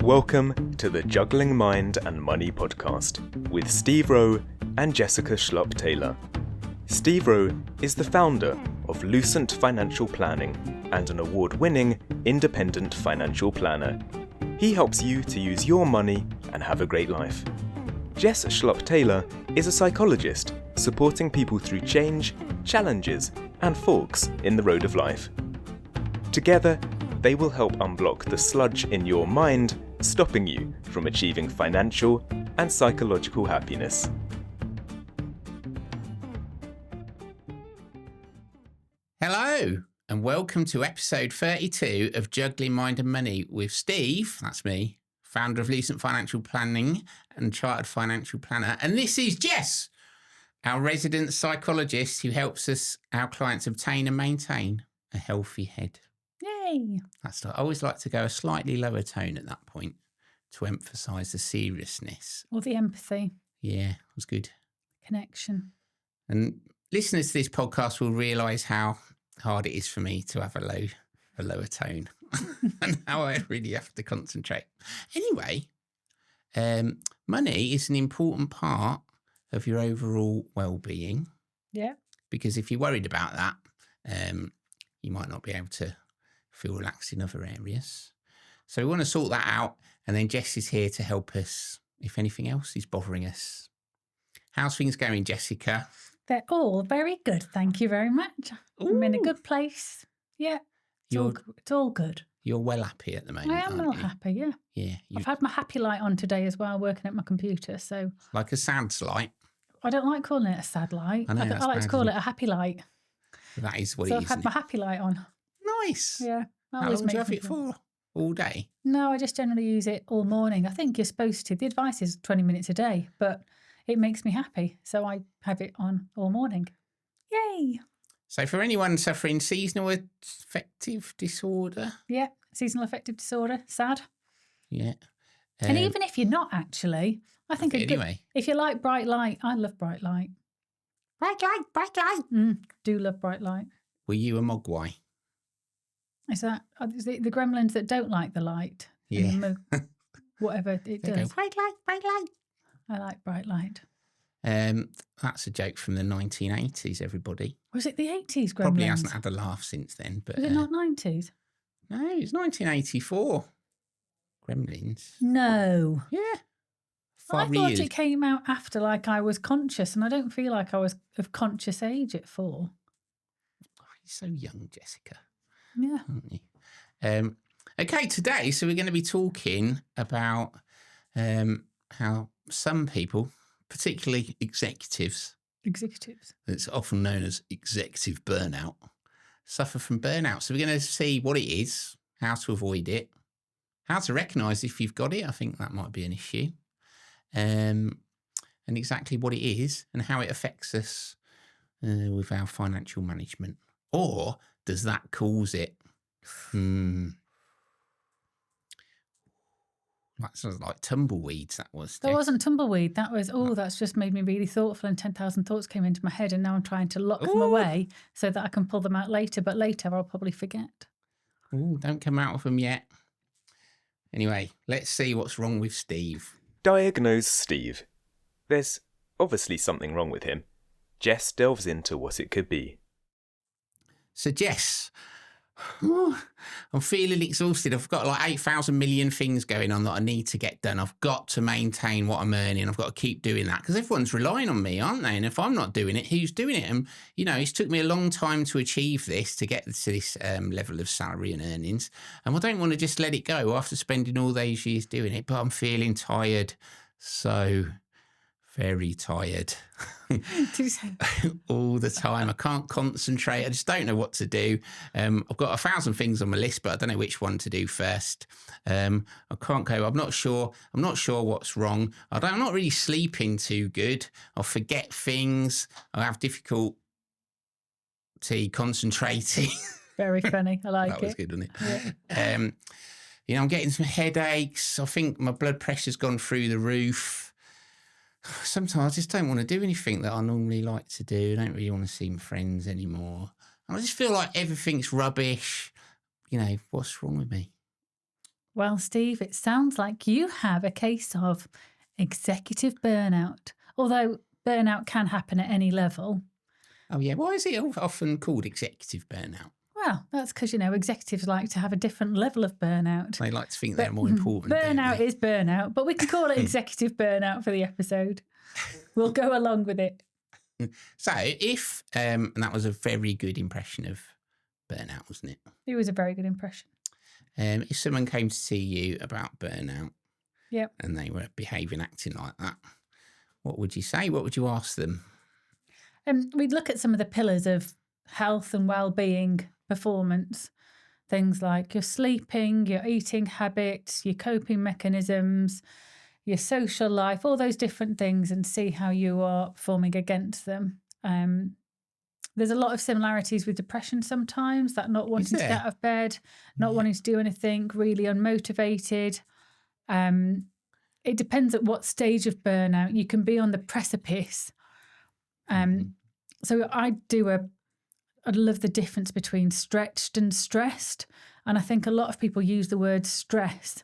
Welcome to the Juggling Mind and Money podcast with Steve Rowe and Jessica Schlupp-Taylor. Steve Rowe is the founder of Lucent Financial Planning and an award-winning independent financial planner. He helps you to use your money and have a great life. Jess Schlupp-Taylor is a psychologist supporting people through change, challenges, and forks in the road of life. Together, they will help unblock the sludge in your mind, stopping you from achieving financial and psychological happiness. Hello, and welcome to episode 32 of Juggling Mind and Money with Steve, that's me, founder of Lucent Financial Planning and Chartered Financial Planner. And this is Jess, our resident psychologist who helps our clients obtain and maintain a healthy head. Yay! I always like to go a slightly lower tone at that point to emphasise the seriousness. Or the empathy. Yeah, it was good. Connection. And listeners to this podcast will realise how hard it is for me to have a lower tone and how I really have to concentrate. Anyway, money is an important part of your overall well-being. Yeah. Because if you're worried about that, you might not be able to feel relaxed in other areas. So we want to sort that out. And then Jess is here to help us if anything else is bothering us. How's things going, Jessica? They're all very good. Thank you very much. Ooh. I'm in a good place. Yeah. It's all good. You're well happy at the moment. I am well happy, yeah. Yeah. I've had my happy light on today as well, working at my computer. So Like a sad light. I don't like calling it a sad light. I know, I that's like to bad, call isn't it a happy light. That is what So it I've is. had my happy light on. Nice. Yeah. How long do you have it for? All day? No, I just generally use it all morning. I think you're supposed to. The advice is 20 minutes a day, but it makes me happy. So I have it on all morning. Yay. So for anyone suffering seasonal affective disorder. Yeah. Seasonal affective disorder. Sad. Yeah. And even if you're not actually, I think if you like bright light, I love bright light. Bright light. Do love bright light. Were you a mogwai? Is it the gremlins that don't like the light? Yeah. Whatever it They does. go, bright light. I like bright light. That's a joke from the 1980s, everybody. Was it the 80s gremlins? Probably hasn't had a laugh since then. But Was it not 90s? No, it's 1984. Gremlins. No. Yeah. I thought it came out after, like, I was conscious, and I don't feel like I was of conscious age at 4. You're so young, Jessica. Yeah. Aren't you? Okay, today, so we're going to be talking about how some people, particularly executives, it's often known as executive burnout, suffer from burnout. So we're going to see what it is, how to avoid it, how to recognise if you've got it. I think that might be an issue. And exactly what it is and how it affects us with our financial management. Or does that cause it? That sounds like tumbleweeds, that was. That wasn't tumbleweed. That was, that's just made me really thoughtful, and 10,000 thoughts came into my head, and now I'm trying to lock them away so that I can pull them out later, but later I'll probably forget. Oh, don't come out with them yet. Anyway, let's see what's wrong with Steve. Diagnose Steve. There's obviously something wrong with him. Jess delves into what it could be. So Jess, I'm feeling exhausted. I've got like 8,000 million things going on that I need to get done. I've got to maintain what I'm earning. I've got to keep doing that because everyone's relying on me, aren't they? And if I'm not doing it, who's doing it? And, it's took me a long time to achieve this, to get to this level of salary and earnings. And I don't want to just let it go after spending all those years doing it, but I'm feeling tired. So very tired all the time. I can't concentrate. I just don't know what to do. I've got 1,000 things on my list, but I don't know which one to do first. I can't go. I'm not sure what's wrong. I'm not really sleeping too good. I'll forget things. I have difficulty concentrating. Very funny. I like that was good, wasn't it? Yeah. I'm getting some headaches. I think my blood pressure's gone through the roof. Sometimes I just don't want to do anything that I normally like to do. I don't really want to see my friends anymore. And I just feel like everything's rubbish. What's wrong with me? Well, Steve, it sounds like you have a case of executive burnout, although burnout can happen at any level. Oh, yeah. Why is it often called executive burnout? Well, that's because, executives like to have a different level of burnout. They like to think they're more important. Burnout is burnout, but we can call it executive burnout for the episode. We'll go along with it. So if, and that was a very good impression of burnout, wasn't it? It was a very good impression. If someone came to see you about burnout, Yep. and they were acting like that, what would you say? What would you ask them? We'd look at some of the pillars of health and well-being performance. Things like your sleeping, your eating habits, your coping mechanisms, your social life, all those different things, and see how you are performing against them. There's a lot of similarities with depression sometimes, that not wanting to get out of bed, not wanting to do anything, really unmotivated. It depends at what stage of burnout. You can be on the precipice. So I love the difference between stretched and stressed. And I think a lot of people use the word stress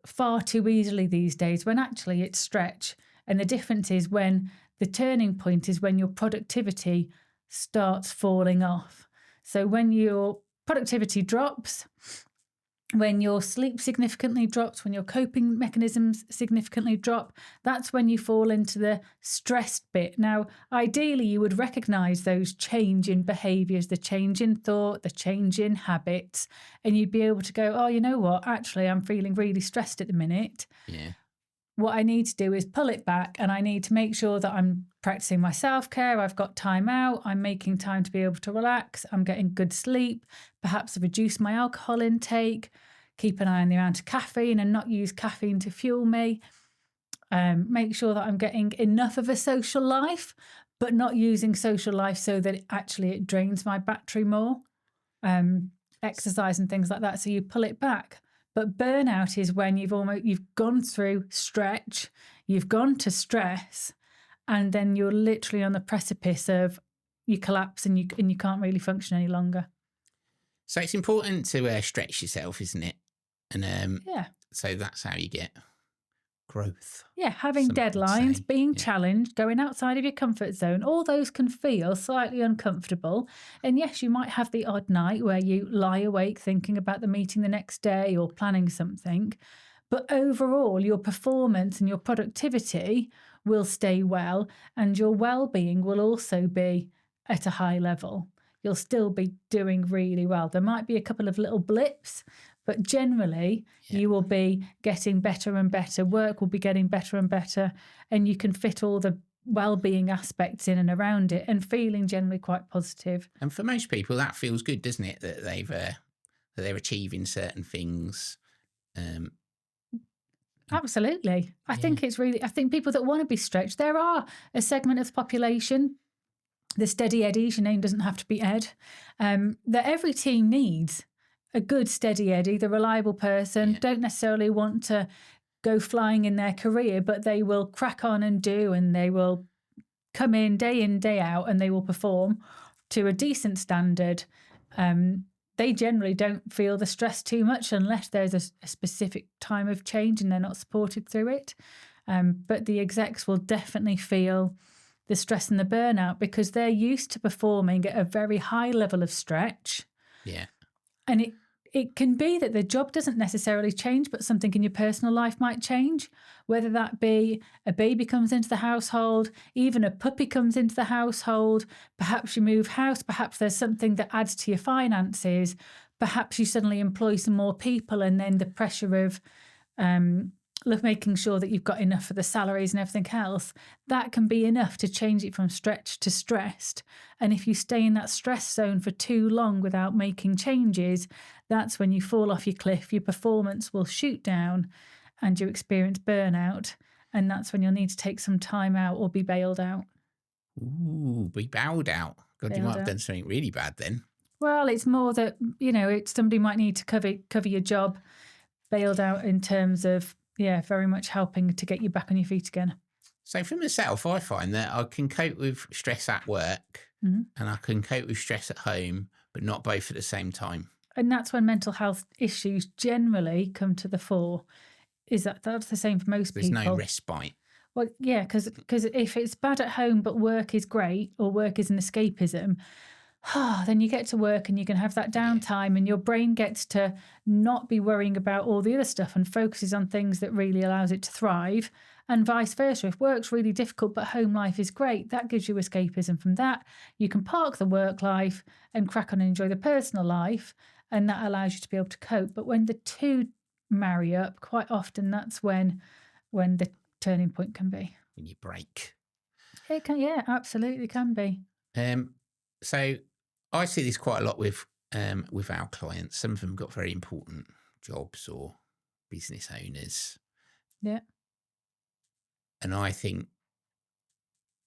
far too easily these days, when actually it's stretch. And the difference is when the turning point is when your productivity starts falling off. So when your productivity drops, when your sleep significantly drops, when your coping mechanisms significantly drop, that's when you fall into the stressed bit. Now, ideally, you would recognise those change in behaviours, the change in thought, the change in habits, and you'd be able to go, oh, you know what, actually, I'm feeling really stressed at the minute. Yeah. What I need to do is pull it back, and I need to make sure that I'm practicing my self-care. I've got time out. I'm making time to be able to relax. I'm getting good sleep. Perhaps reduce my alcohol intake. Keep an eye on the amount of caffeine and not use caffeine to fuel me. Make sure that I'm getting enough of a social life, but not using social life so that it drains my battery more. Exercise and things like that. So you pull it back. But burnout is when you've gone through stretch, you've gone to stress, and then you're literally on the precipice of you collapse and you can't really function any longer. So it's important to stretch yourself, isn't it? And yeah. So that's how you get growth. Yeah, having deadlines, being challenged, going outside of your comfort zone, all those can feel slightly uncomfortable. And yes, you might have the odd night where you lie awake thinking about the meeting the next day or planning something. But overall, your performance and your productivity will stay well, and your well-being will also be at a high level. You'll still be doing really well. There might be a couple of little blips, but generally you will be getting better and better. Work will be getting better and better, and you can fit all the well-being aspects in and around it and feeling generally quite positive. And for most people, that feels good, doesn't it? That they're achieving certain things. Absolutely. I think people that want to be stretched, there are a segment of the population, the steady Eddies, your name doesn't have to be Ed, that every team needs a good steady Eddie, the reliable person, don't necessarily want to go flying in their career, but they will crack on and do, and they will come in, day out, and they will perform to a decent standard. They generally don't feel the stress too much unless there's a specific time of change and they're not supported through it. But the execs will definitely feel the stress and the burnout because they're used to performing at a very high level of stretch. Yeah. And it can be that the job doesn't necessarily change, but something in your personal life might change, whether that be a baby comes into the household, even a puppy comes into the household, perhaps you move house, perhaps there's something that adds to your finances, perhaps you suddenly employ some more people, and then the pressure of making sure that you've got enough for the salaries and everything else, that can be enough to change it from stretched to stressed. And if you stay in that stress zone for too long without making changes, that's when you fall off your cliff, your performance will shoot down and you experience burnout. And that's when you'll need to take some time out or be bailed out. Ooh, be bailed out. God, you might have done something really bad then. Well, it's more that, somebody might need to cover your job, bailed out in terms of, very much helping to get you back on your feet again. So for myself, I find that I can cope with stress at work and I can cope with stress at home, but not both at the same time. And that's when mental health issues generally come to the fore. That's the same for most There's people. no respite. Well, yeah, because if it's bad at home but work is great, or work is an escapism, then you get to work and you can have that downtime, and your brain gets to not be worrying about all the other stuff and focuses on things that really allows it to thrive, and vice versa. If work's really difficult but home life is great, that gives you escapism from that. You can park the work life and crack on and enjoy the personal life, and that allows you to be able to cope. But when the two marry up, quite often that's when the turning point can be. When you break. It can, yeah, absolutely can be. So I see this quite a lot with our clients. Some of them got very important jobs or business owners. Yeah. And I think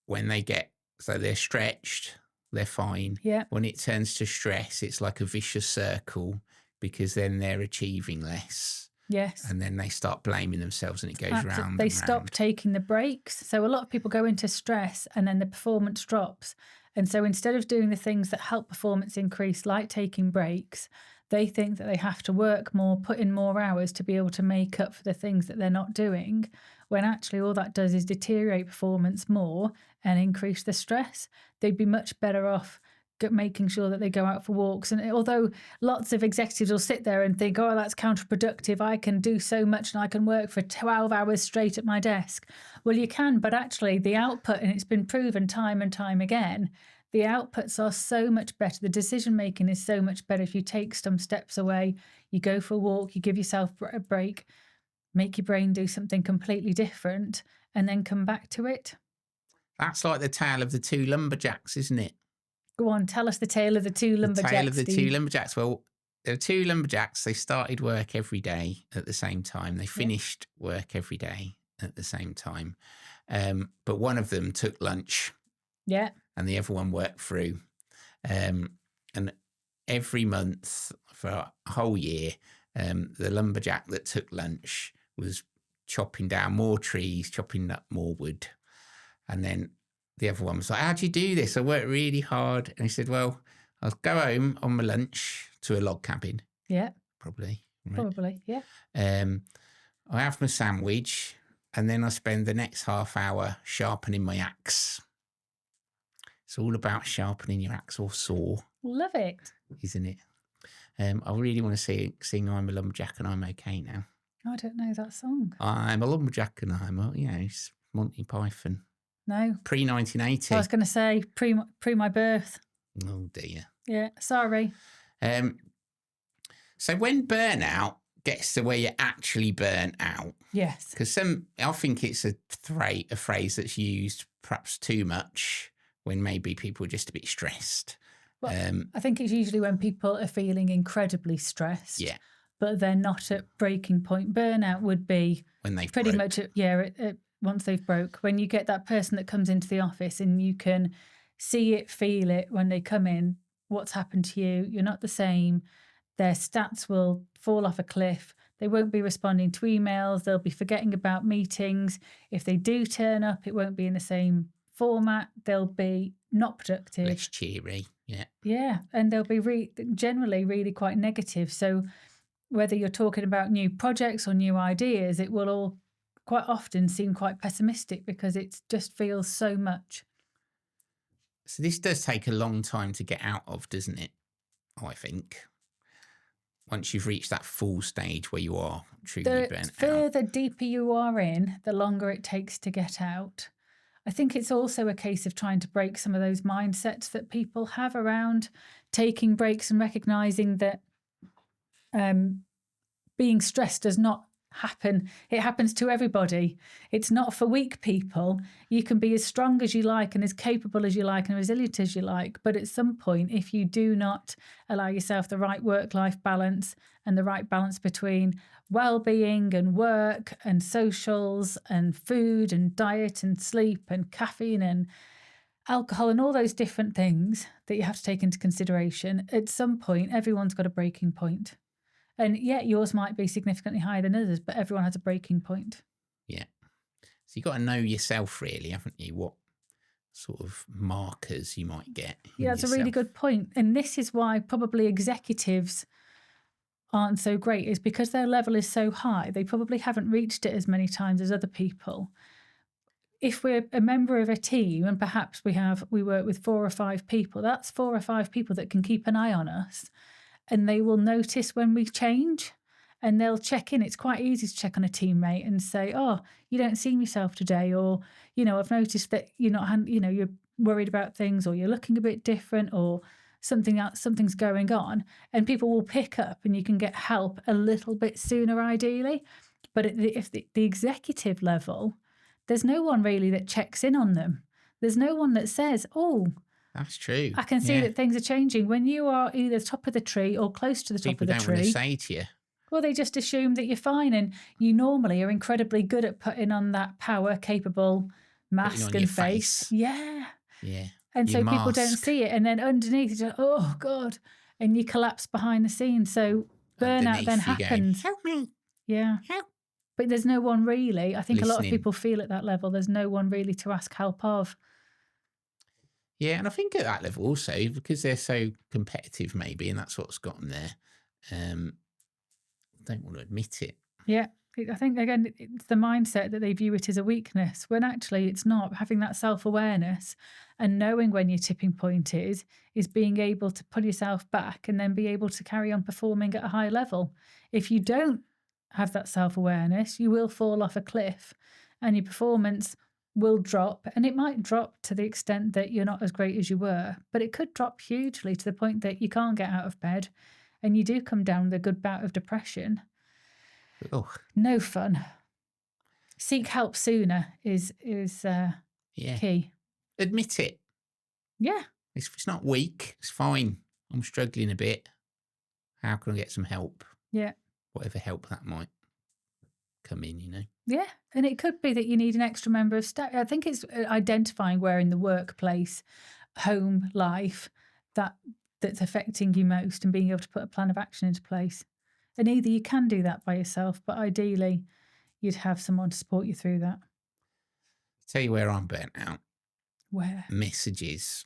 when they're stretched, they're fine. Yeah. When it turns to stress, it's like a vicious circle, because then they're achieving less. Yes. And then they start blaming themselves, and it goes round. They stop taking the breaks. So a lot of people go into stress and then the performance drops. And so instead of doing the things that help performance increase, like taking breaks, they think that they have to work more, put in more hours to be able to make up for the things that they're not doing, when actually all that does is deteriorate performance more and increase the stress. They'd be much better off making sure that they go out for walks. And although lots of executives will sit there and think, oh, that's counterproductive, I can do so much and I can work for 12 hours straight at my desk. Well, you can, but actually the output, and it's been proven time and time again, the outputs are so much better. The decision making is so much better if you take some steps away, you go for a walk, you give yourself a break, make your brain do something completely different, and then come back to it. That's like the tale of the two lumberjacks, isn't it? Go on, tell us the tale of the two lumberjacks. The tale of the Steve. two lumberjacks. Well, there were two lumberjacks. They started work every day at the same time. They finished work every day at the same time. But one of them took lunch. Yeah. And the other one worked through. And every month for a whole year, the lumberjack that took lunch was chopping down more trees, chopping up more wood. And then the other one was like, how do you do this? I work really hard. And he said, well, I'll go home on my lunch to a log cabin. Yeah. Probably. Right? Probably, yeah. I have my sandwich, and then I spend the next half hour sharpening my axe. It's all about sharpening your axe or saw. Love it. Isn't it? I really want to sing I'm a Lumberjack and I'm Okay Now. I don't know that song. I'm a lumberjack and it's Monty Python. No. Pre-1980. I was going to say pre my birth. Oh, dear. Yeah, sorry. So when burnout gets to where you're actually burnt out. Yes. Because I think it's a phrase that's used perhaps too much when maybe people are just a bit stressed. Well, I think it's usually when people are feeling incredibly stressed. Yeah. But they're not at breaking point. Burnout would be when they've pretty much once they've broke. When you get that person that comes into the office and you can see it, feel it when they come in, what's happened to you, you're not the same. Their stats will fall off a cliff. They won't be responding to emails. They'll be forgetting about meetings. If they do turn up, it won't be in the same format. They'll be not productive. Less cheery, yeah. Yeah, and they'll be generally really quite negative. So whether you're talking about new projects or new ideas, it will all quite often seem quite pessimistic because it just feels so much. So this does take a long time to get out of, doesn't it? I think. Once you've reached that full stage where you are truly burnt out. The further deeper you are in, the longer it takes to get out. I think it's also a case of trying to break some of those mindsets that people have around taking breaks and recognising that being stressed does not happen. It happens to everybody. It's not for weak people. You can be as strong as you like and as capable as you like and resilient as you like. But at some point, if you do not allow yourself the right work-life balance and the right balance between well-being and work and socials and food and diet and sleep and caffeine and alcohol and all those different things that you have to take into consideration, at some point, everyone's got a breaking point. And yeah, yours might be significantly higher than others, but everyone has a breaking point. Yeah. So you've got to know yourself, really, haven't you? What sort of markers you might get. Yeah, that's a really good point. And this is why probably executives aren't so great is because their level is so high, they probably haven't reached it as many times as other people. If we're a member of a team and perhaps we work with 4 or 5 people, that's 4 or 5 people that can keep an eye on us, and they will notice when we change and they'll check in. It's quite easy to check on a teammate and say, oh, you don't seem yourself today, or, I've noticed that you're not, you're worried about things, or you're looking a bit different, or something's going on, and people will pick up and you can get help a little bit sooner ideally. But if the executive level, there's no one really that checks in on them. There's no one that says, oh, that's true. I can see that things are changing. When you are either top of the tree or close to the top of the tree. People don't want to say to you. Well, they just assume that you're fine, and you normally are incredibly good at putting on that power capable mask and face. Yeah. And so people don't see it, and then underneath, it's just, oh God, and you collapse behind the scenes. So burnout then happens. Help me. Yeah. Help. But there's no one really. I think a lot of Listening. people feel at that level. There's no one really to ask help of. Yeah, and I think at that level also, because they're so competitive maybe, and that's what's got them there, don't want to admit it. Yeah, I think, again, it's the mindset that they view it as a weakness, when actually it's not. Having that self-awareness and knowing when your tipping point is being able to pull yourself back and then be able to carry on performing at a high level. If you don't have that self-awareness, you will fall off a cliff and your performance will drop, and it might drop to the extent that you're not as great as you were, but it could drop hugely to the point that you can't get out of bed and you do come down with a good bout of depression. Oh. No fun. Seek help sooner is key. Admit it. Yeah. It's not weak. It's fine. I'm struggling a bit. How can I get some help? Yeah. Whatever help that might come in, Yeah. And it could be that you need an extra member of staff. I think it's identifying where in the workplace, home life, that's affecting you most, and being able to put a plan of action into place. And either you can do that by yourself, but ideally you'd have someone to support you through that. Tell you where I'm burnt out. Where? Messages.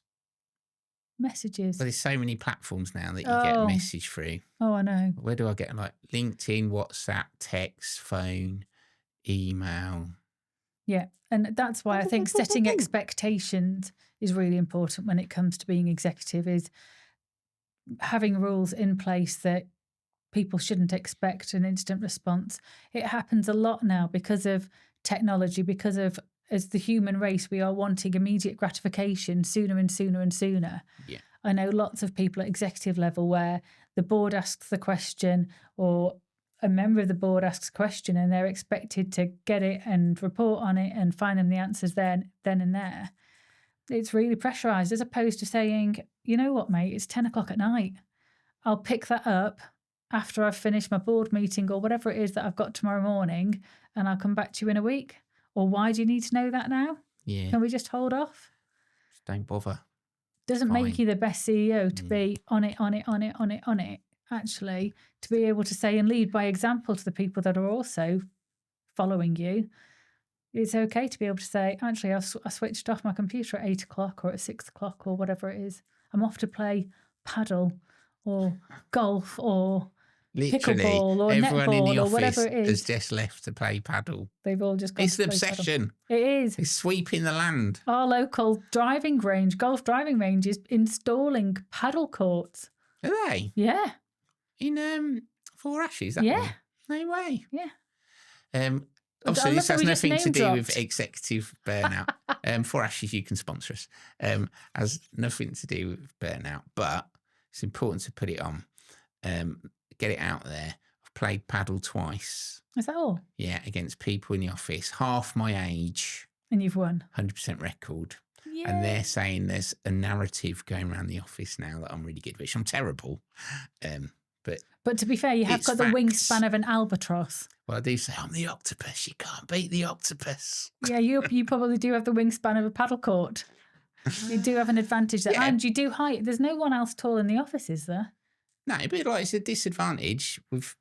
Well, there's so many platforms now that you get a message through. Oh, I know. Where do I get, like, LinkedIn, WhatsApp, text, phone, email? Yeah, and that's why I think setting expectations is really important when it comes to being executive, is having rules in place that people shouldn't expect an instant response. It happens a lot now because of technology, because of, as the human race, we are wanting immediate gratification sooner and sooner and sooner. Yeah. I know lots of people at executive level where the board asks the question, or a member of the board asks a question, and they're expected to get it and report on it and find them the answers then and there. It's really pressurised, as opposed to saying, you know what, mate, it's 10 o'clock at night. I'll pick that up after I've finished my board meeting or whatever it is that I've got tomorrow morning, and I'll come back to you in a week. Or why do you need to know that now? Yeah. Can we just hold off? Just don't bother. Doesn't make you the best CEO to be on it. Actually, to be able to say and lead by example to the people that are also following you. It's okay to be able to say, actually, I switched off my computer at 8 o'clock or at 6 o'clock or whatever it is. I'm off to play paddle or golf or literally pickleball or everyone netball in the or office whatever it is. has just left to play paddle. They've all just gone It's to an play obsession. Paddle. It is. It's sweeping the land. Our local driving range, golf driving range, is installing paddle courts. Are they? Yeah. In Four Ashes? That Yeah. one? No way. Yeah. Obviously, this that has we just nothing to do name with dropped. executive burnout. Four Ashes, you can sponsor us. Has nothing to do with burnout, but it's important to put it on. Get it out there. I've played paddle twice. Is that all? Yeah, against people in the office, half my age. And you've won. 100% record. Yeah. And they're saying there's a narrative going around the office now that I'm really good, which I'm terrible. But to be fair, you have it's got the facts. wingspan of an albatross. Well, I do say I'm the octopus. You can't beat the octopus. Yeah, you probably do have the wingspan of a paddle court. You do have an advantage there. Yeah. And you do height. There's no one else tall in the office, is there? No, but like it's a disadvantage with,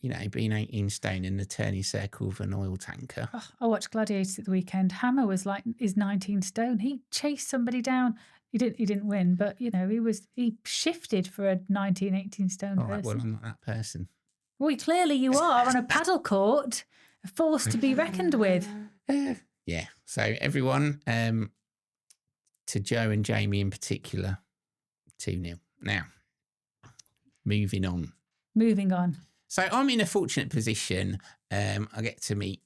being 18 stone in the turning circle of an oil tanker. Oh, I watched Gladiators at the weekend. Hammer is 19 stone. He chased somebody down. He didn't win, but he shifted for a 19, 18 stone All person. right, well, I'm not that person. Well, clearly you are on a paddle court, a force to be reckoned with. Yeah. So everyone, to Joe and Jamie in particular, 2-0. Now, moving on. So I'm in a fortunate position. I get to meet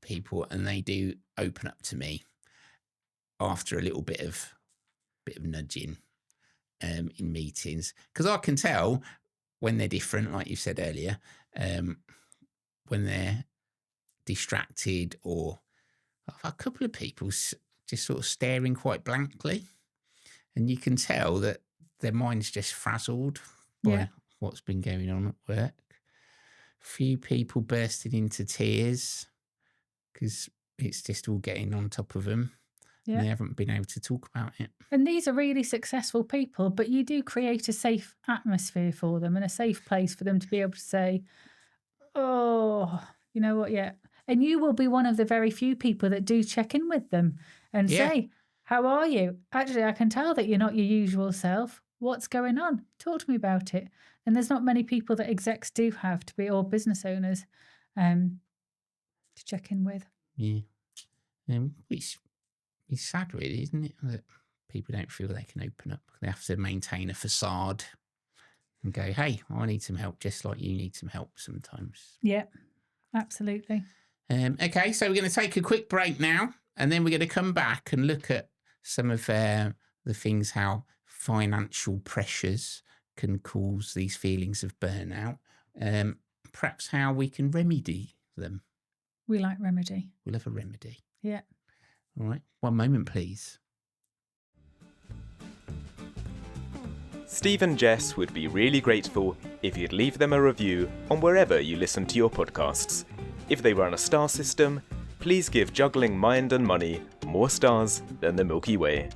people, and they do open up to me after a little bit of nudging in meetings, because I can tell when they're different, like you said earlier, when they're distracted, or a couple of people just sort of staring quite blankly, and you can tell that their mind's just frazzled by what's been going on at work. Few people bursting into tears because it's just all getting on top of them. Yeah. And they haven't been able to talk about it. And these are really successful people, but you do create a safe atmosphere for them and a safe place for them to be able to say, oh, you know what, yeah. And you will be one of the very few people that do check in with them and say, how are you? Actually, I can tell that you're not your usual self. What's going on? Talk to me about it. And there's not many people that execs do have to be, or business owners, to check in with. Yeah. It's sad, really, isn't it? That people don't feel they can open up. They have to maintain a facade and go, hey, I need some help, just like you need some help sometimes. Yeah, absolutely. Okay, so we're going to take a quick break now, and then we're going to come back and look at some of the things, how financial pressures can cause these feelings of burnout, perhaps how we can remedy them. We like remedy. We'll have a remedy. Yeah. All right. One moment, please. Steve and Jess would be really grateful if you'd leave them a review on wherever you listen to your podcasts. If they run a star system, please give Juggling Mind and Money more stars than the Milky Way.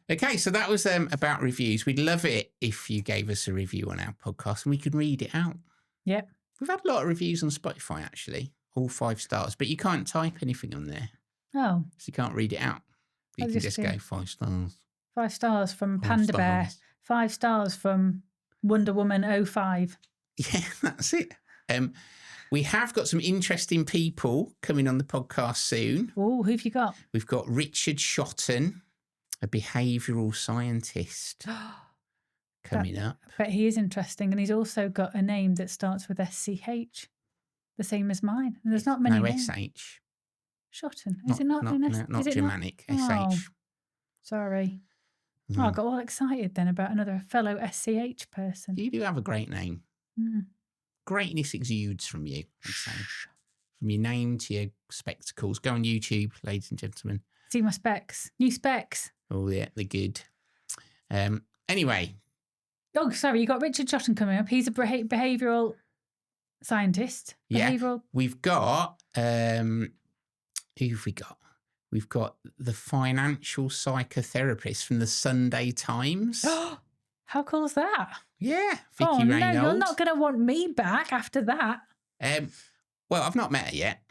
Okay, so that was about reviews. We'd love it if you gave us a review on our podcast and we could read it out. Yep. We've had a lot of reviews on Spotify, actually, all 5 stars, but you can't type anything on there. Oh. So you can't read it out. You can just go 5 stars. 5 stars from Panda Bear. 5 stars from Wonder Woman 05. Yeah, that's it. We have got some interesting people coming on the podcast soon. Oh, who've you got? We've got Richard Shotton, a behavioural scientist, coming up. But he is interesting, and he's also got a name that starts with SCH, the same as mine. And there's not many names. SH. Shotton. Is it not? Not Germanic. SH. Oh, sorry. Oh, I got all excited then about another fellow SCH person. You do have a great name. Greatness exudes from you, I'd say. From your name to your spectacles. Go on YouTube, ladies and gentlemen. See my specs. New specs. Oh, yeah, they're good. Anyway. Oh, sorry, you got Richard Shotton coming up. He's a behavioural scientist. Yeah, we've got... who have we got? We've got the financial psychotherapist from the Sunday Times. How cool is that? Yeah, Vicky Reynolds. No, you're not going to want me back after that. Well, I've not met her yet.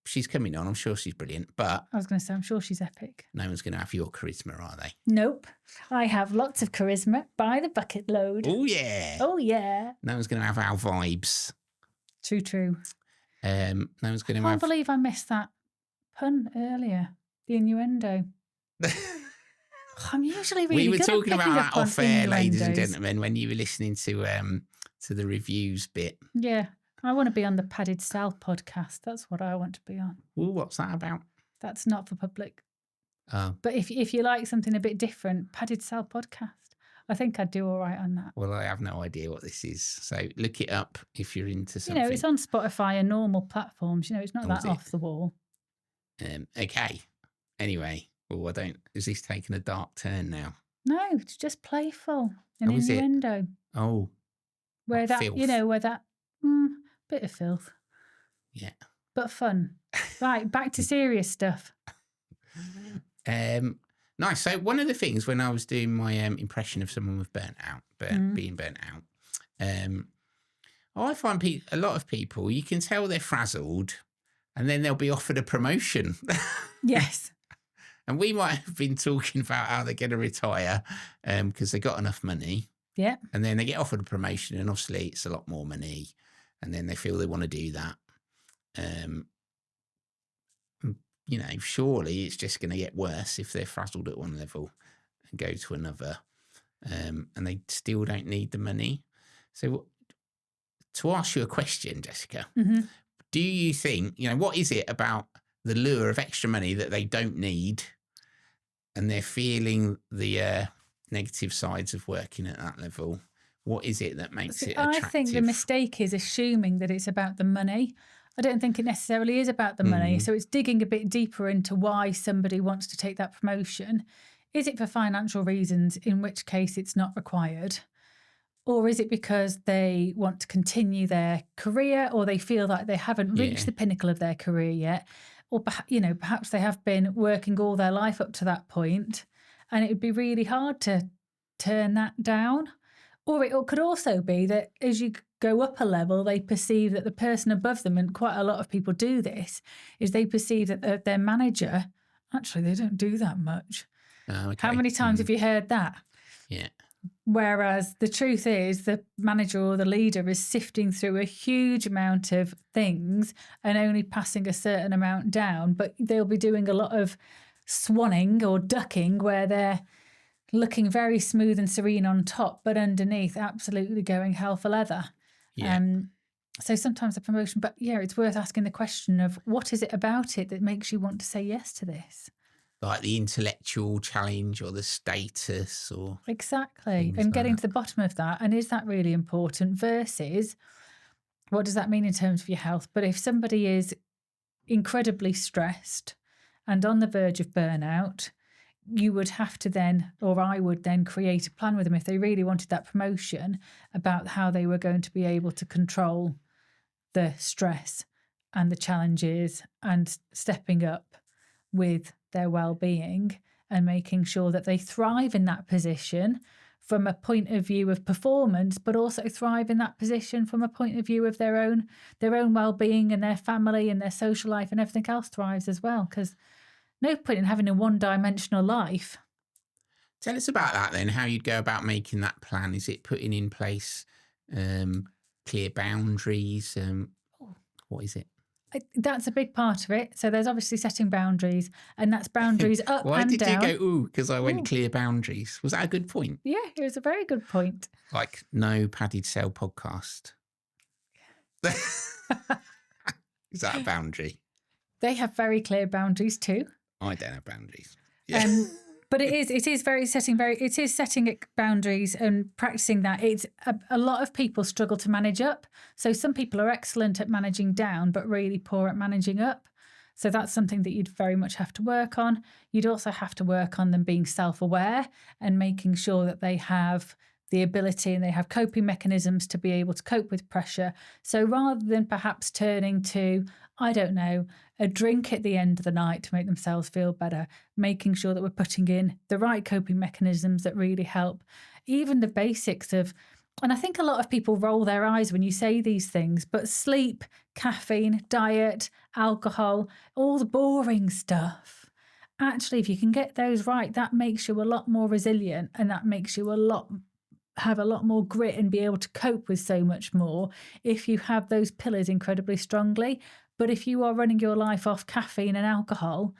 She's coming on. I'm sure she's brilliant, but... I was going to say, I'm sure she's epic. No one's going to have your charisma, are they? Nope. I have lots of charisma by the bucket load. Oh, yeah. Oh, yeah. No one's going to have our vibes. True. No one's going to have... I can't believe I missed that pun earlier. The innuendo. I'm usually really good. We were talking about that off air, ladies and gentlemen, when you were listening to the reviews bit. Yeah. I want to be on the Padded Cell podcast. That's what I want to be on. Ooh, what's that about? That's not for public. Oh. But if you like something a bit different, Padded Cell podcast, I think I'd do all right on that. Well, I have no idea what this is. So look it up if you're into something. It's on Spotify and normal platforms. It's not that off the wall. Okay. Anyway, I don't... Is this taking a dark turn now? No, it's just playful. An innuendo. Oh. Where that, filth. Where that... bit of filth. Yeah. But fun. Right, back to serious stuff. Nice. So one of the things when I was doing my impression of someone with being burnt out, I find a lot of people, you can tell they're frazzled and then they'll be offered a promotion. Yes. And we might have been talking about how they're going to retire because they got enough money. Yeah. And then they get offered a promotion, and obviously it's a lot more money, and then they feel they want to do that. Surely it's just going to get worse if they're frazzled at one level and go to another, and they still don't need the money. So to ask you a question, Jessica, do you think, what is it about the lure of extra money that they don't need, and they're feeling the negative sides of working at that level? What is it that makes it attractive? I think the mistake is assuming that it's about the money. I don't think it necessarily is about the money. So it's digging a bit deeper into why somebody wants to take that promotion. Is it for financial reasons, in which case it's not required? Or is it because they want to continue their career, or they feel like they haven't reached the pinnacle of their career yet? Or, perhaps they have been working all their life up to that point, and it would be really hard to turn that down. Or it could also be that as you go up a level, they perceive that the person above them, and quite a lot of people do this, is they perceive that their manager, actually, they don't do that much. Okay. How many times have you heard that? Yeah. Whereas the truth is the manager or the leader is sifting through a huge amount of things and only passing a certain amount down, but they'll be doing a lot of swanning or ducking where they're looking very smooth and serene on top, but underneath absolutely going hell for leather. Yeah. So sometimes the promotion, but it's worth asking the question of what is it about it that makes you want to say yes to this? Like the intellectual challenge or the status or... Exactly. And getting to the bottom of that. And is that really important versus what does that mean in terms of your health? But if somebody is incredibly stressed and on the verge of burnout, you would have to then, or I would then create a plan with them if they really wanted that promotion about how they were going to be able to control the stress and the challenges and stepping up with their well-being and making sure that they thrive in that position from a point of view of performance, but also thrive in that position from a point of view of their own well-being, and their family and their social life and everything else thrives as well. Because no point in having a one-dimensional life. Tell us about that then, how you'd go about making that plan. Is it putting in place clear boundaries? What is it? That's a big part of it. So there's obviously setting boundaries, and that's boundaries up and down. Why did you go, ooh, because I went clear boundaries? Was that a good point? Yeah, it was a very good point. Like no padded cell podcast. Is that a boundary? They have very clear boundaries too. I don't have boundaries. Yeah. But it is setting boundaries and practicing that. It's a lot of people struggle to manage up. So some people are excellent at managing down, but really poor at managing up. So that's something that you'd very much have to work on. You'd also have to work on them being self-aware and making sure that they have the ability and they have coping mechanisms to be able to cope with pressure. So rather than perhaps turning to, I don't know, a drink at the end of the night to make themselves feel better, making sure that we're putting in the right coping mechanisms that really help. Even the basics of, and I think a lot of people roll their eyes when you say these things, but sleep, caffeine, diet, alcohol, all the boring stuff. Actually, if you can get those right, that makes you a lot more resilient, and that makes you have a lot more grit and be able to cope with so much more if you have those pillars incredibly strongly. But if you are running your life off caffeine and alcohol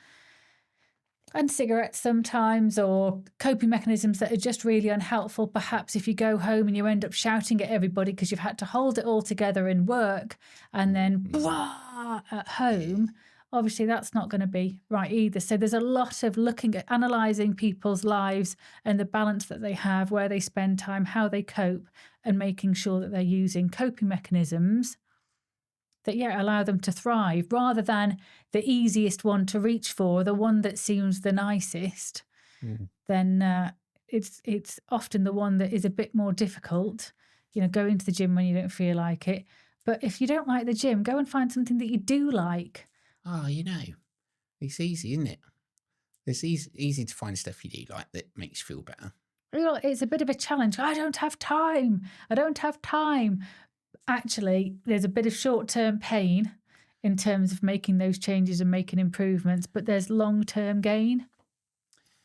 and cigarettes sometimes, or coping mechanisms that are just really unhelpful, perhaps if you go home and you end up shouting at everybody because you've had to hold it all together in work and then blah at home, obviously that's not going to be right either. So there's a lot of looking at analysing people's lives and the balance that they have, where they spend time, how they cope, and making sure that they're using coping mechanisms that allow them to thrive, rather than the easiest one to reach for, the one that seems the nicest. Then it's often the one that is a bit more difficult. Going to the gym when you don't feel like it. But if you don't like the gym, go and find something that you do like. Oh, it's easy, isn't it? It's easy to find stuff you do like that makes you feel better. It's a bit of a challenge. I don't have time. Actually, there's a bit of short-term pain in terms of making those changes and making improvements, but there's long-term gain.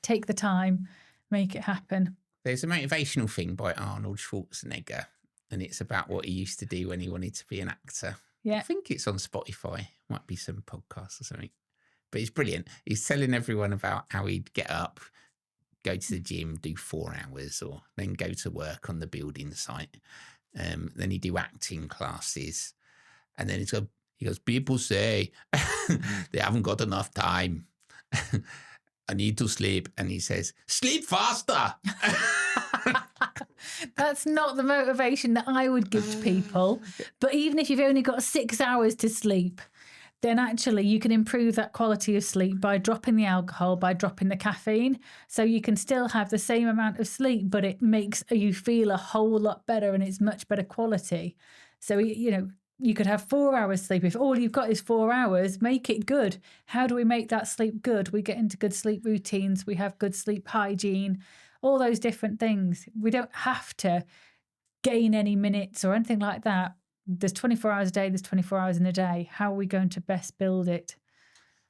Take the time, make it happen. There's a motivational thing by Arnold Schwarzenegger, and it's about what he used to do when he wanted to be an actor. Yeah. I think it's on Spotify. Might be some podcast or something. But it's brilliant. He's telling everyone about how he'd get up, go to the gym, do 4 hours, or then go to work on the building site. Then he'd do acting classes. And then he goes, people say they haven't got enough time. I need to sleep. And he says, sleep faster. That's not the motivation that I would give to people. But even if you've only got 6 hours to sleep, then actually you can improve that quality of sleep by dropping the alcohol, by dropping the caffeine. So you can still have the same amount of sleep, but it makes you feel a whole lot better and it's much better quality. So, you could have 4 hours sleep. If all you've got is 4 hours, make it good. How do we make that sleep good? We get into good sleep routines. We have good sleep hygiene, all those different things. We don't have to gain any minutes or anything like that. There's 24 hours a day, there's 24 hours in a day. How are we going to best build it?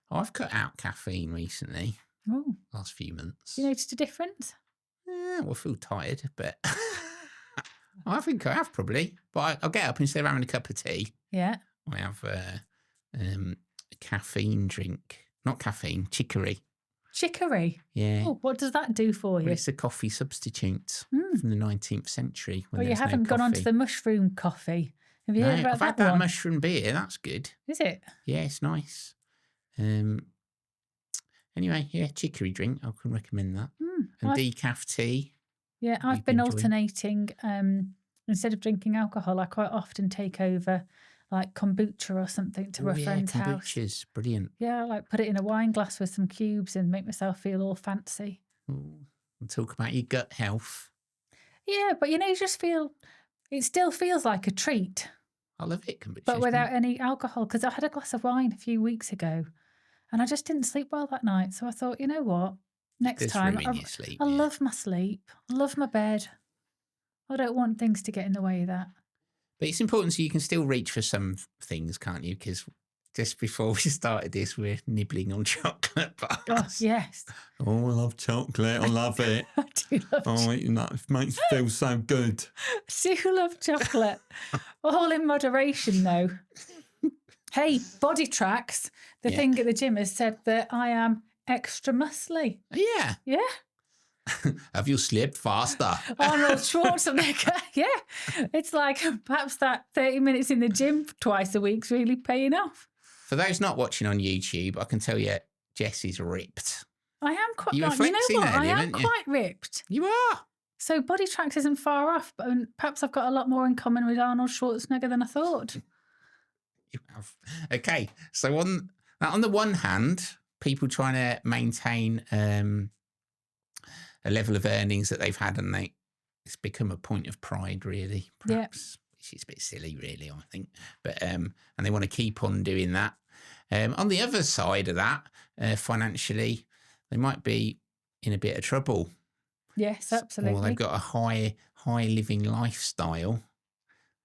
I've cut out caffeine recently, last few months. You noticed a difference? Yeah, well, I feel tired, but I think I have probably. But I'll get up instead of having a cup of tea. Yeah. I have a caffeine drink. Not caffeine, chicory. Chicory? Yeah. Oh, what does that do for you? Well, it's a coffee substitute from the 19th century. Well, you haven't gone on to the mushroom coffee. Have you heard about I've that had that one? mushroom beer. That's good. Is it? Yeah, it's nice. Anyway, yeah, chicory drink. I can recommend that. And decaf tea. Yeah, I've been alternating. Instead of drinking alcohol, I quite often take over like kombucha or something to a friend's house. Kombucha's brilliant. Yeah, like put it in a wine glass with some cubes and make myself feel all fancy. Ooh, and talk about your gut health. Yeah, but you just feel, it still feels like a treat. I love it, kombucha. But without any alcohol, because I had a glass of wine a few weeks ago and I just didn't sleep well that night. So I thought, you know what? Next time, I love my sleep. I love my bed. I don't want things to get in the way of that. But it's important so you can still reach for some things, can't you? Because just before we started this, we're nibbling on chocolate bars. Oh, yes. Oh, I love chocolate. I love it. I do love chocolate. It makes me feel so good. I do love chocolate. All in moderation, though. Hey, Body Tracks, the thing at the gym has said that I am extra muscly. Yeah. Yeah. Have you slept faster? Arnold Schwarzenegger. Yeah. It's like perhaps that 30 minutes in the gym twice a week's really paying off. For those not watching on YouTube, I can tell you Jess is ripped. I am quite. You were flexing earlier, I am weren't you? quite ripped. You are. So Body Tracks isn't far off, but perhaps I've got a lot more in common with Arnold Schwarzenegger than I thought. You have. Okay, so on the one hand, people trying to maintain a level of earnings that they've had, and it's become a point of pride, really. Perhaps which is a bit silly, really, I think. But and they want to keep on doing that. On the other side of that, financially, they might be in a bit of trouble. Yes, absolutely. Or they've got a high living lifestyle.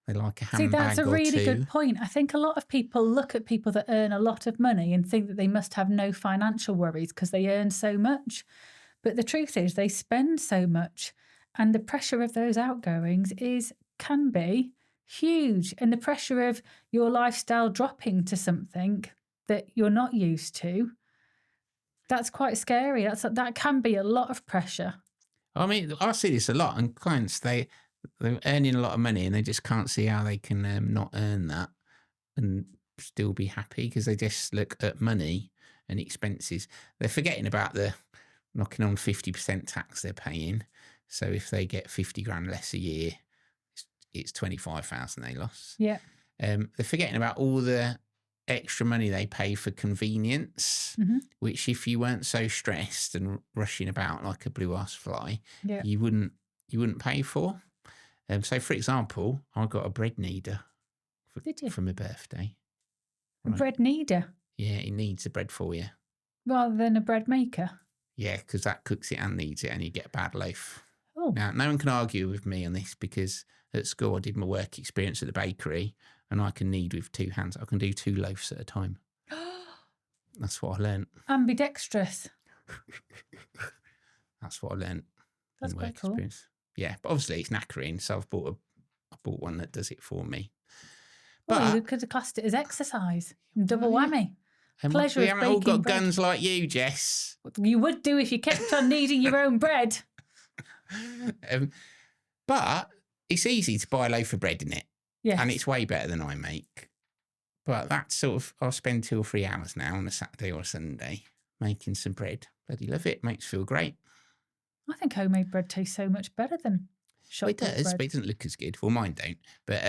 They like a handbag. See, that's a really good point. I think a lot of people look at people that earn a lot of money and think that they must have no financial worries because they earn so much. But the truth is they spend so much, and the pressure of those outgoings can be huge. And the pressure of your lifestyle dropping to something that you're not used to, that's quite scary. That can be a lot of pressure. I mean, I see this a lot, and clients, they're earning a lot of money and they just can't see how they can not earn that and still be happy, because they just look at money and expenses. They're forgetting about the knocking on 50% tax they're paying. So if they get 50 grand less a year, it's 25,000 they lost. Yeah. They're forgetting about all the extra money they pay for convenience, which if you weren't so stressed and rushing about like a blue-ass fly, you wouldn't pay for. So, for example, I got a bread kneader for my birthday. A bread kneader? Yeah, it kneads the bread for you. Rather than a bread maker? Yeah, because that cooks it and kneads it, and you get a bad loaf. Oh. Now, no one can argue with me on this, because at school I did my work experience at the bakery, and I can knead with 2 hands. I can do 2 loaves at a time. That's what I learnt. Ambidextrous. That's what I learnt. That's in quite work cool. experience. Yeah, but obviously it's knackering, so I bought one that does it for me. Well, you could have classed it as exercise. Double whammy. And Pleasure we of haven't all baking got bread. guns like you, Jess. You would do if you kept on kneading your own bread. But it's easy to buy a loaf of bread, isn't it? Yes. And it's way better than I make. But that's sort of, I'll spend 2 or 3 hours now on a Saturday or a Sunday making some bread. Bloody love it. Makes me feel great. I think homemade bread tastes so much better than shop It does, bread. but it doesn't look as good. Well, mine don't. But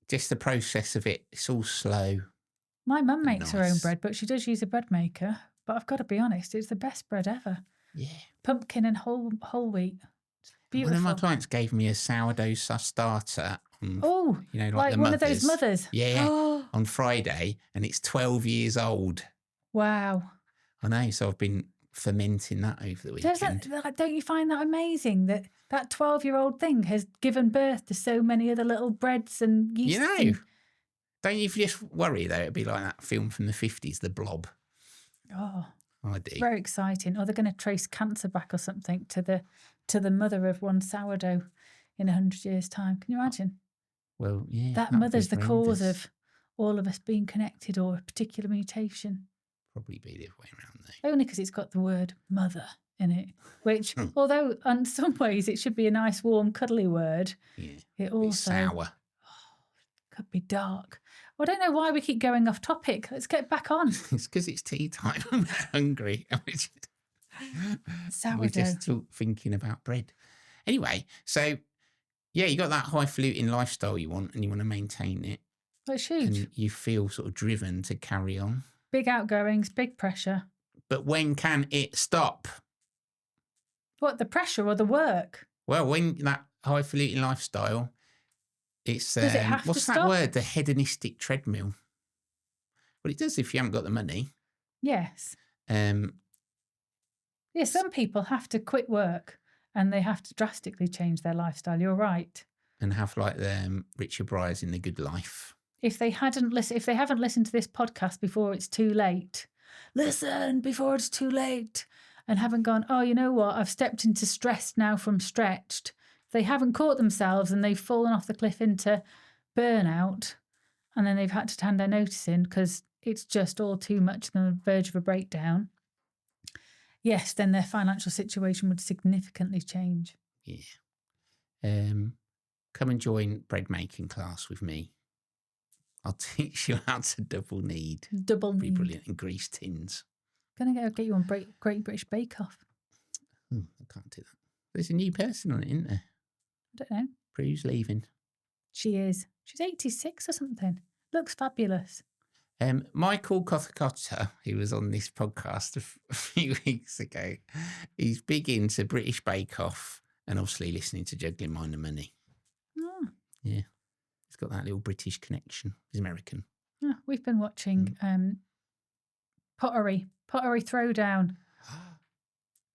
just the process of it, it's all slow. My mum makes her own nice. bread, but she does use a bread maker. But I've got to be honest, it's the best bread ever. Yeah. Pumpkin and whole wheat. It's beautiful. One of my clients gave me a sourdough starter. Oh, you know, like the one mothers. of those mothers. Yeah, on Friday, and it's 12 years old. Wow. I know, so I've been fermenting that over the weekend. Don't you find that amazing that 12-year-old thing has given birth to so many other little breads and yeasts? You know, don't you just worry though? It'd be like that film from the 50s, The Blob. Oh, I do. very exciting. Or they're going to trace cancer back or something to the mother of one sourdough in 100 years' time. Can you imagine? Well, yeah. That would mother's be the cause horrendous. of all of us being connected or a particular mutation. Probably be the other way around though. Only because it's got the word mother in it, which, although in some ways it should be a nice, warm, cuddly word, Yeah. it also sour. could be dark. Well, I don't know why we keep going off topic. Let's get back on. It's because it's tea time. I'm hungry. Sourdough. We're just thinking about bread. Anyway, so yeah, you got that highfalutin lifestyle you want and you want to maintain it. That's huge. And you feel sort of driven to carry on. Big outgoings, big pressure. But when can it stop? What, the pressure or the work? Well, when that highfalutin lifestyle, it's Does it have what's to that stop? word? The hedonistic treadmill. Well, it does if you haven't got the money. Yes. Yeah, Some people have to quit work and they have to drastically change their lifestyle. You're right. and have like the Richard Bryars in The Good Life. If they haven't listened to this podcast before it's too late, listen before it's too late, and haven't gone, oh, you know what? I've stepped into stressed now from stretched. If they haven't caught themselves and they've fallen off the cliff into burnout, and then they've had to hand their notice in because it's just all too much on the verge of a breakdown. Yes, then their financial situation would significantly change. Yeah. Come and join bread making class with me. I'll teach you how to double knead. Double Be knead. brilliant in grease tins. Gonna get you on Great British Bake Off. I can't do that. There's a new person on it, isn't there? I don't know. Prue's leaving. She is. She's 86 or something. Looks fabulous. Michael Kothakotta, who was on this podcast a few weeks ago, he's big into British Bake Off and obviously listening to Juggling Mind and Money. Oh. Yeah. He's got that little British connection. He's American. Yeah, we've been watching pottery throwdown.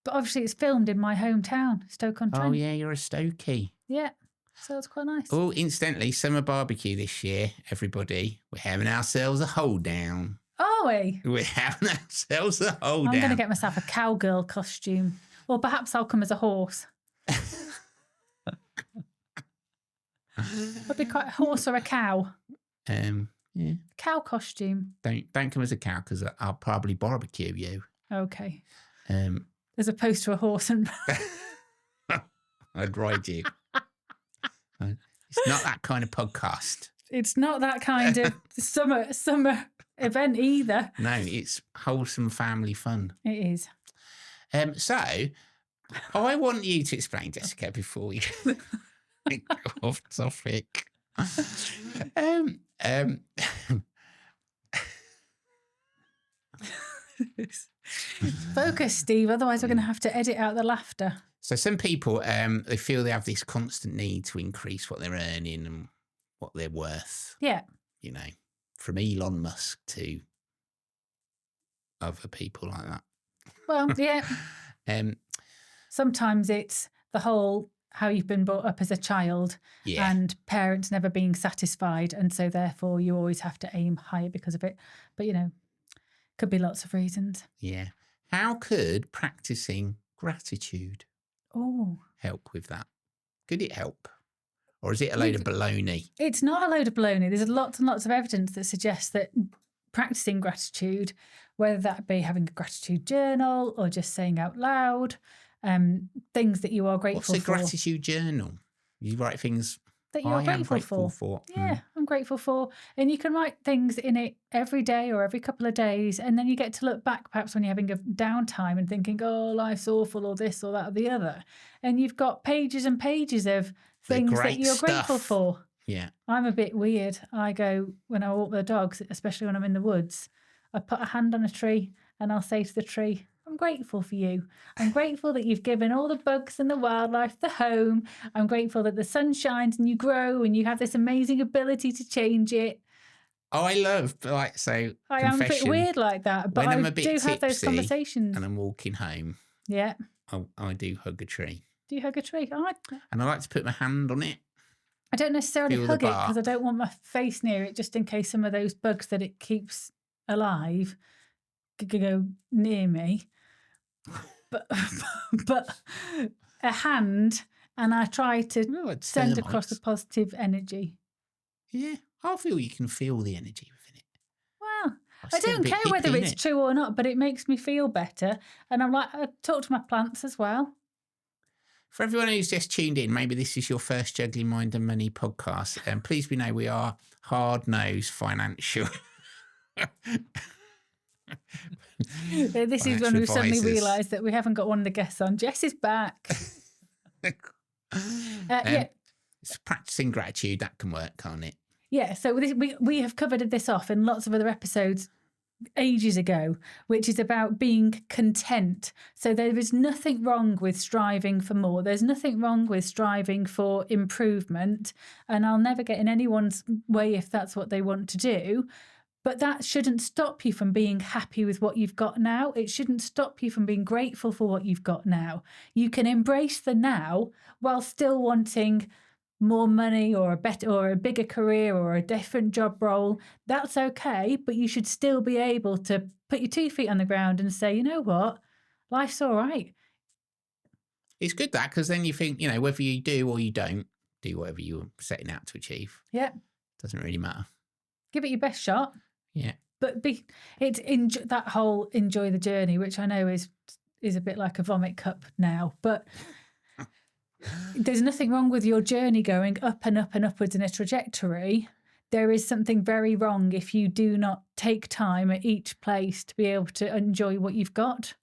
But obviously it's filmed in my hometown, Stoke-on-Trent. Oh, yeah, you're a Stokey. Yeah, so it's quite nice. Oh, incidentally, summer barbecue this year, everybody. We're having ourselves a hold down. Are we? We're having ourselves a hold down. I'm going to get myself a cowgirl costume. Or perhaps I'll come as a horse. Would be quite a horse or a cow. Yeah. Cow costume. Don't come as a cow because I'll probably barbecue you. Okay. As opposed to a horse and I'd ride you. It's not that kind of podcast. It's not that kind of summer event either. No, it's wholesome family fun. It is. So I want you to explain, Jessica, before we go off topic. Focus, Steve. Otherwise, we're going to have to edit out the laughter. So some people, they feel they have this constant need to increase what they're earning and what they're worth. Yeah. You know, from Elon Musk to other people like that. Well, yeah. Sometimes it's the whole how you've been brought up as a child and parents never being satisfied. And so therefore you always have to aim higher because of it. But, you know, could be lots of reasons. Yeah. How could practicing gratitude help with that? Could it help? Or is it a load of baloney? It's not a load of baloney. There's lots and lots of evidence that suggests that practicing gratitude, whether that be having a gratitude journal or just saying out loud, things that you are grateful for. What's a gratitude journal? You write things that you're grateful for. Yeah, I'm grateful for. And you can write things in it every day or every couple of days. And then you get to look back perhaps when you're having a downtime and thinking, oh, life's awful or this or that or the other. And you've got pages and pages of things that you're grateful for. Yeah. I'm a bit weird. I go, when I walk the dogs, especially when I'm in the woods, I put a hand on a tree and I'll say to the tree, I'm grateful for you. I'm grateful that you've given all the bugs and the wildlife the home. I'm grateful that the sun shines and you grow and you have this amazing ability to change it. Oh, I love, I am a bit weird like that, but I do have those conversations. And I'm walking home. Yeah. I do hug a tree. Do you hug a tree? And I like to put my hand on it. I don't necessarily hug it because I don't want my face near it, just in case some of those bugs that it keeps alive could go near me. But a hand, and I try to send across the positive energy. Yeah, I feel you can feel the energy within it. Well, I don't care whether it's true or not, but it makes me feel better. And I talk to my plants as well. For everyone who's just tuned in, maybe this is your first Juggling Mind and Money podcast. And please be know we are hard-nosed financial. This is when we suddenly realised that we haven't got one of the guests on. Jess is back. Yeah. It's practicing gratitude. That can work, can't it? Yeah. So we have covered this off in lots of other episodes ages ago, which is about being content. So there is nothing wrong with striving for more. There's nothing wrong with striving for improvement. And I'll never get in anyone's way if that's what they want to do. But that shouldn't stop you from being happy with what you've got now. It shouldn't stop you from being grateful for what you've got now. You can embrace the now while still wanting more money or a bigger career or a different job role. That's okay, but you should still be able to put your 2 feet on the ground and say, you know what, life's all right. It's good that, because then you think, whether you do or you don't do whatever you're setting out to achieve. Yeah. Doesn't really matter. Give it your best shot. Yeah. But that whole enjoy the journey, which I know is a bit like a vomit cup now, but there's nothing wrong with your journey going up and up and upwards in a trajectory. There is something very wrong if you do not take time at each place to be able to enjoy what you've got.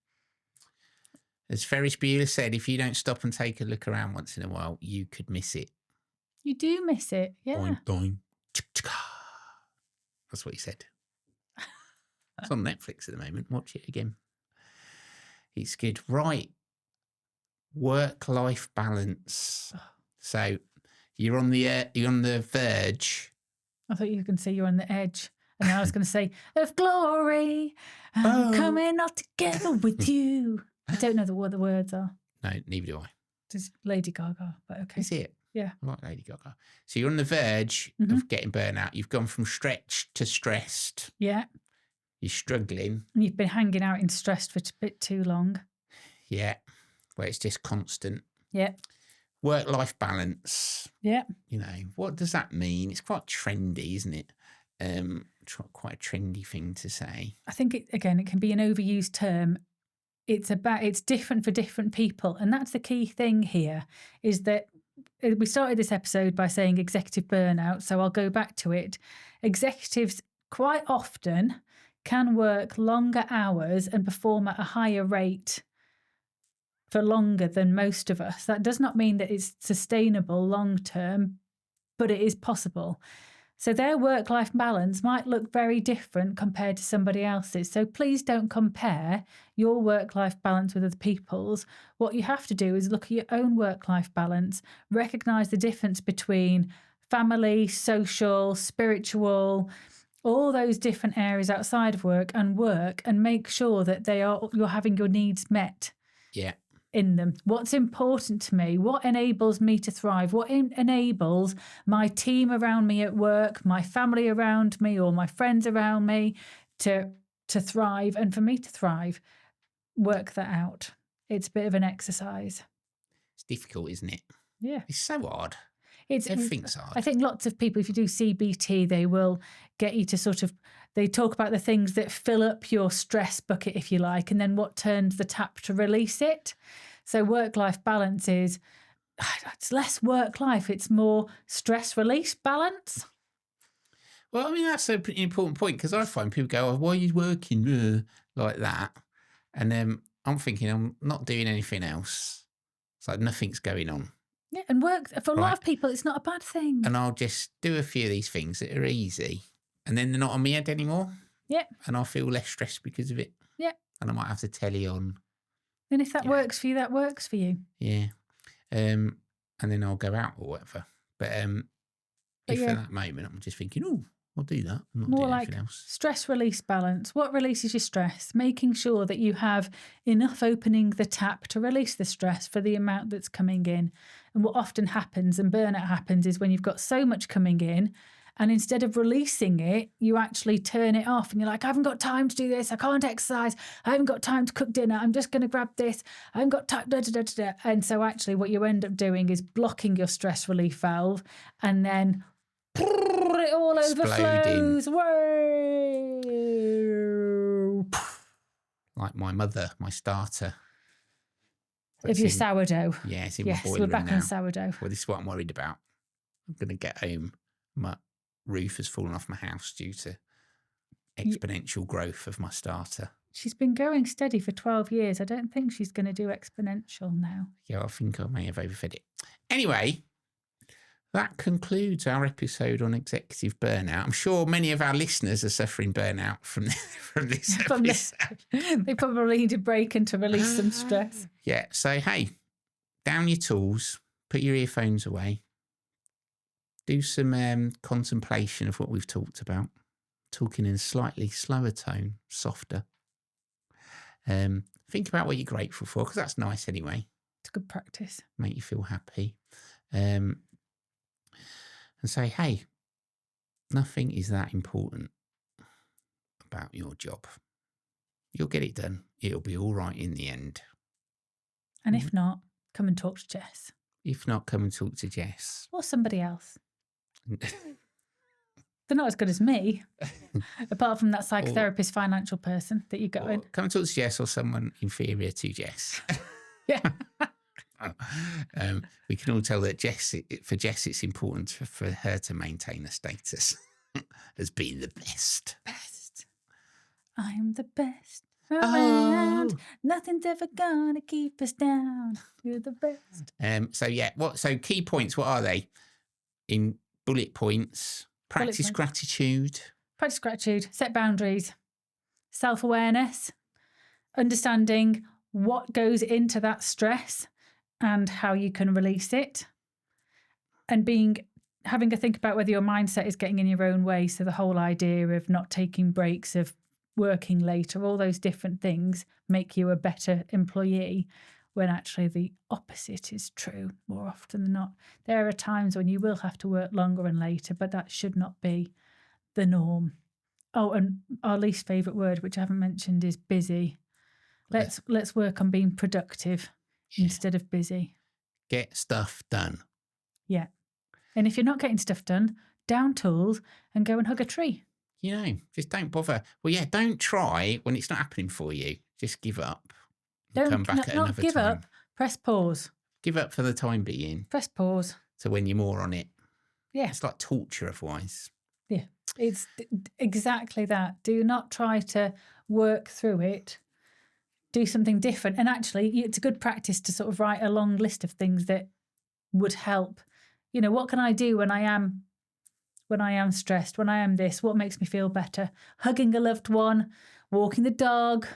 As Ferris Bueller said, if you don't stop and take a look around once in a while, you could miss it. You do miss it, yeah. Boing, boing. That's what he said. It's on Netflix at the moment. Watch it again. It's good. Right. Work-life balance. So you're on the verge. I thought you were going to say you're on the edge. And I was going to say, of glory, I'm coming all together with you. I don't know what the words are. No, neither do I. It's Lady Gaga, but okay. Is it? Yeah. I like Lady Gaga. So you're on the verge of getting burnout. You've gone from stretched to stressed. Yeah. You're struggling. And you've been hanging out in stress for a bit too long. Yeah. Where it's just constant. Yeah. Work-life balance. Yeah. What does that mean? It's quite trendy, isn't it? Quite a trendy thing to say. I think, it can be an overused term. It's different for different people. And that's the key thing here, is that we started this episode by saying executive burnout. So I'll go back to it. Executives quite often can work longer hours and perform at a higher rate for longer than most of us. That does not mean that it's sustainable long term, but it is possible. So their work-life balance might look very different compared to somebody else's. So please don't compare your work-life balance with other people's. What you have to do is look at your own work-life balance, recognise the difference between family, social, spiritual, all those different areas outside of work, and make sure that you're having your needs met. Yeah. In them. What's important to me? What enables me to thrive? What enables my team around me at work, my family around me, or my friends around me to thrive, and for me to thrive? Work that out. It's a bit of an exercise. It's difficult, isn't it? Yeah. It's so hard. It's Everything's hard. I think lots of people, if you do CBT, they will get you to they talk about the things that fill up your stress bucket, if you like, and then what turns the tap to release it. So work-life balance is, it's less work-life, it's more stress-release balance. Well, I mean, that's an important point because I find people go, why are you working like that? And then I'm thinking, I'm not doing anything else. It's like nothing's going on. Yeah, and work, for a lot of people, it's not a bad thing. And I'll just do a few of these things that are easy. And then they're not on my head anymore. Yeah. And I'll feel less stressed because of it. Yeah. And I might have the telly on. And if that works for you, that works for you. Yeah. And then I'll go out or whatever. But if at that moment I'm just thinking, oh, I'll do that. I'm not more doing like anything else. Stress release balance. What releases your stress? Making sure that you have enough opening the tap to release the stress for the amount that's coming in. And what often happens, and burnout happens, is when you've got so much coming in, and instead of releasing it, you actually turn it off and you're like, I haven't got time to do this. I can't exercise. I haven't got time to cook dinner. I'm just going to grab this. I haven't got time. Da, da, da, da. And so actually what you end up doing is blocking your stress relief valve, and then it all overflows. Whoa. Like my mother, my starter. If you're sourdough. Yeah, it's in my boiler we're back now. on sourdough. Well, this is what I'm worried about. I'm going to get home. My roof has fallen off my house due to exponential growth of my starter. She's been going steady for 12 years. I don't think she's going to do exponential now. Yeah, I think I may have overfed it. Anyway, that concludes our episode on executive burnout. I'm sure many of our listeners are suffering burnout from this episode. They probably need a break and to release some stress. Yeah, so hey, down your tools, put your earphones away, do some contemplation of what we've talked about, talking in a slightly slower tone, softer. Think about what you're grateful for, because that's nice anyway. It's good practice. Make you feel happy. And say, hey, nothing is that important about your job. You'll get it done. It'll be all right in the end. And if not, come and talk to Jess. If not, come and talk to Jess. Or somebody else. They're not as good as me, apart from that psychotherapist financial person that you got in. Come and talk to Jess or someone inferior to Jess. Yeah. We can all tell that for Jess, it's important for her to maintain a status as being the best. Best. I am the best around. Nothing's ever gonna keep us down. You're the best. So key points, what are they? In bullet points, practice gratitude. Practice gratitude, set boundaries, self-awareness, understanding what goes into that stress and how you can release it, and having to think about whether your mindset is getting in your own way. So the whole idea of not taking breaks, of working later, all those different things make you a better employee, when actually the opposite is true more often than not. There are times when you will have to work longer and later, but that should not be the norm. Oh, and our least favourite word, which I haven't mentioned, is busy. Let's work on being productive instead of busy. Get stuff done. Yeah. And if you're not getting stuff done, down tools and go and hug a tree. Just don't bother. Well, yeah, don't try when it's not happening for you. Just give up. Come back at another give time. Up. Press pause. Give up for the time being. Press pause. So when you're more on it. Yeah. It's like torture otherwise. Yeah. It's exactly that. Do not try to work through it. Do something different. And actually, it's a good practice to sort of write a long list of things that would help. What can I do when I am stressed, when I am this? What makes me feel better? Hugging a loved one, walking the dog,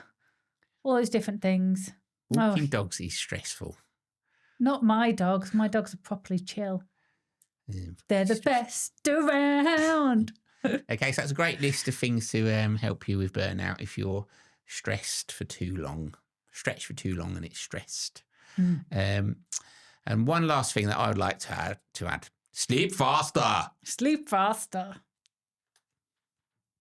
all those different things. Walking dogs is stressful. Not my dogs. My dogs are properly chill. They're the best around. Okay, so that's a great list of things to help you with burnout if you're stressed for too long. Stretched for too long and it's stressed. And one last thing that I would like to add, sleep faster. Sleep faster.